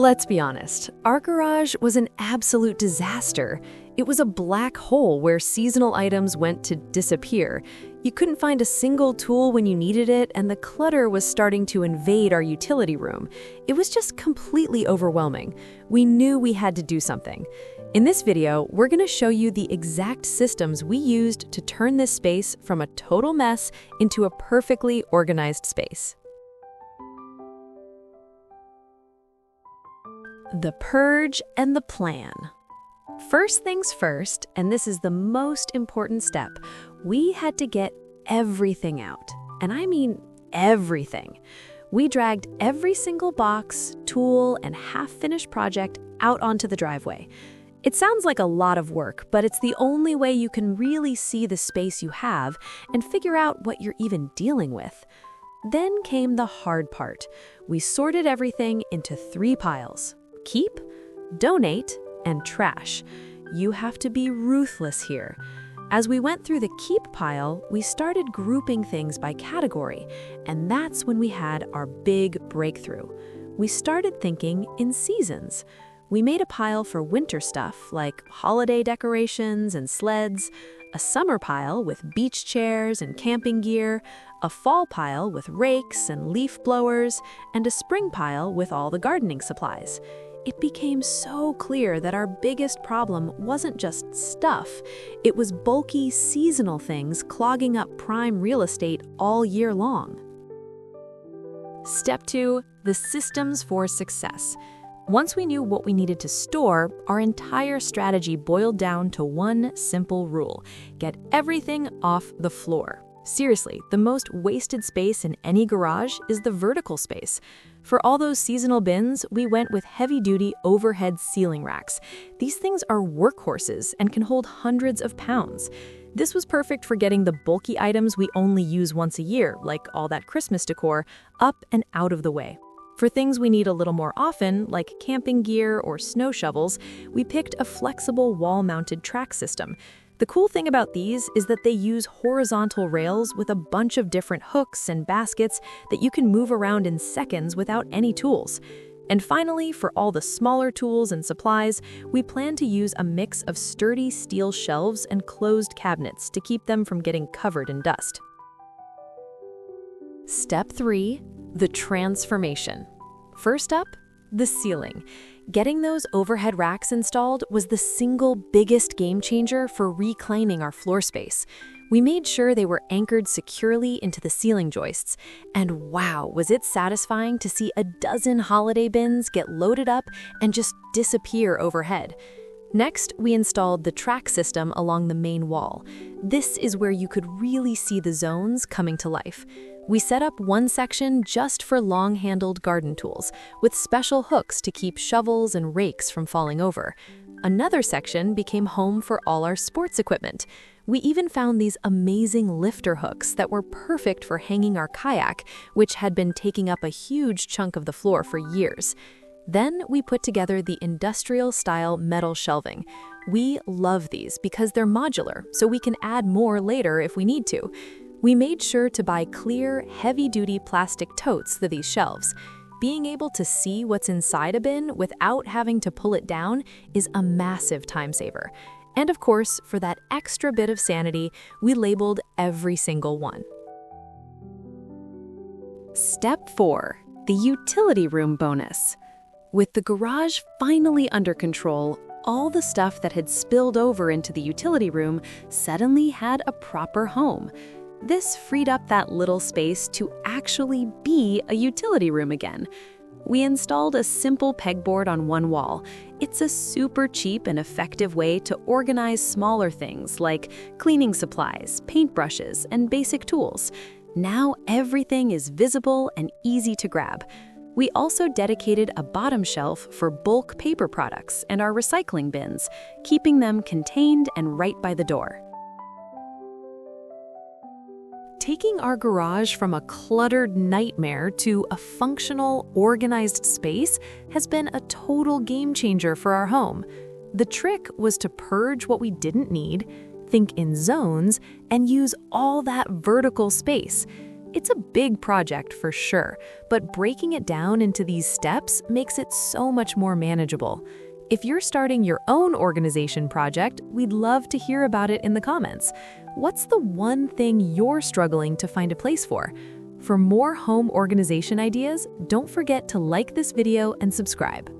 Let's be honest, our garage was an absolute disaster. It was a black hole where seasonal items went to disappear. You couldn't find a single tool when you needed it, and the clutter was starting to invade our utility room. It was just completely overwhelming. We knew we had to do something. In this video, we're going to show you the exact systems we used to turn this space from a total mess into a perfectly organized space. The purge and the plan. First things first, and this is the most important step, we had to get everything out. And I mean everything. We dragged every single box, tool, and half-finished project out onto the driveway. It sounds like a lot of work, but it's the only way you can really see the space you have and figure out what you're even dealing with. Then came the hard part. We sorted everything into 3 piles. Keep, donate, and trash. You have to be ruthless here. As we went through the keep pile, we started grouping things by category, and that's when we had our big breakthrough. We started thinking in seasons. We made a pile for winter stuff like holiday decorations and sleds, a summer pile with beach chairs and camping gear, a fall pile with rakes and leaf blowers, and a spring pile with all the gardening supplies. It became so clear that our biggest problem wasn't just stuff, it was bulky seasonal things clogging up prime real estate all year long. Step 2, the systems for success. Once we knew what we needed to store, our entire strategy boiled down to one simple rule: get everything off the floor. Seriously, the most wasted space in any garage is the vertical space. For all those seasonal bins, we went with heavy-duty overhead ceiling racks. These things are workhorses and can hold hundreds of pounds. This was perfect for getting the bulky items we only use once a year, like all that Christmas decor, up and out of the way. For things we need a little more often, like camping gear or snow shovels, we picked a flexible wall-mounted track system. The cool thing about these is that they use horizontal rails with a bunch of different hooks and baskets that you can move around in seconds without any tools. And finally, for all the smaller tools and supplies, we plan to use a mix of sturdy steel shelves and closed cabinets to keep them from getting covered in dust. Step 3, the transformation. First up, the ceiling. Getting those overhead racks installed was the single biggest game changer for reclaiming our floor space. We made sure they were anchored securely into the ceiling joists, and wow, was it satisfying to see a dozen holiday bins get loaded up and just disappear overhead. Next, we installed the track system along the main wall. This is where you could really see the zones coming to life. We set up one section just for long-handled garden tools, with special hooks to keep shovels and rakes from falling over. Another section became home for all our sports equipment. We even found these amazing lifter hooks that were perfect for hanging our kayak, which had been taking up a huge chunk of the floor for years. Then we put together the industrial-style metal shelving. We love these because they're modular, so we can add more later if we need to. We made sure to buy clear, heavy-duty plastic totes for these shelves. Being able to see what's inside a bin without having to pull it down is a massive time saver. And of course, for that extra bit of sanity, we labeled every single one. Step 4, the utility room bonus. With the garage finally under control, all the stuff that had spilled over into the utility room suddenly had a proper home. This freed up that little space to actually be a utility room again. We installed a simple pegboard on one wall. It's a super cheap and effective way to organize smaller things like cleaning supplies, paintbrushes, and basic tools. Now everything is visible and easy to grab. We also dedicated a bottom shelf for bulk paper products and our recycling bins, keeping them contained and right by the door. Taking our garage from a cluttered nightmare to a functional, organized space has been a total game changer for our home. The trick was to purge what we didn't need, think in zones, and use all that vertical space. It's a big project for sure, but breaking it down into these steps makes it so much more manageable. If you're starting your own organization project, we'd love to hear about it in the comments. What's the one thing you're struggling to find a place for? For more home organization ideas, don't forget to like this video and subscribe.